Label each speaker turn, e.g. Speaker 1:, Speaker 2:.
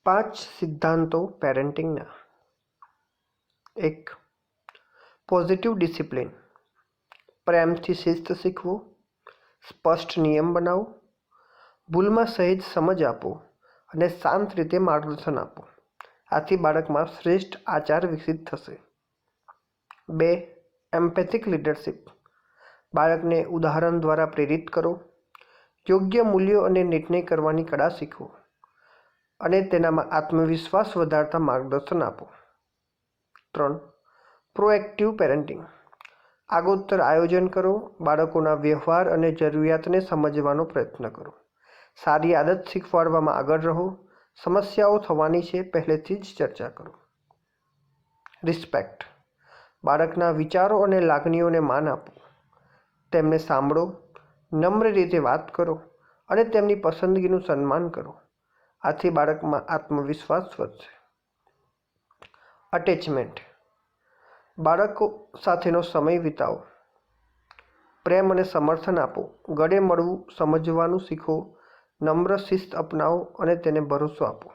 Speaker 1: 5 સિદ્ધાંતો પેરેન્ટિંગના. 1. Positive discipline. પ્રેમથી શિસ્ત શીખવો, સ્પષ્ટ નિયમ બનાવો, ભૂલમાં સહેજ સમજ આપો અને શાંત રીતે માર્ગદર્શન આપો. આથી બાળકમાં શ્રેષ્ઠ આચાર વિકસિત થશે. 2. એમ્પેથિક લીડરશિપ. બાળકને ઉદાહરણ દ્વારા પ્રેરિત કરો, યોગ્ય મૂલ્યો અને નિર્ણય કરવાની કળા શીખવો અને તેનામાં આત્મવિશ્વાસ વધારતા માર્ગદર્શન આપો. 3. Proactive parenting. આગોતર આયોજન કરો, બાળકોના વ્યવહાર અને જરૂરિયાતને સમજવાનો પ્રયત્ન કરો, સારી આદત શીખવાડવામાં આગળ રહો, સમસ્યાઓ થવાની છે પહેલેથી જ ચર્ચા કરો. રિસ્પેક્ટ. બાળકના વિચારો અને લાગણીઓને માન આપો, તેમને સાંભળો, નમ્ર રીતે વાત કરો અને તેમની પસંદગીનું સન્માન કરો. આથી બાળકમાં આત્મવિશ્વાસ વધશે. અટેચમેન્ટ. બાળકો સાથેનો સમય વિતાવો, પ્રેમ અને સમર્થન આપો, ગળે મળવું, સમજવાનું શીખો, નમ્ર શિસ્ત અપનાવો અને તેને ભરોસો આપો.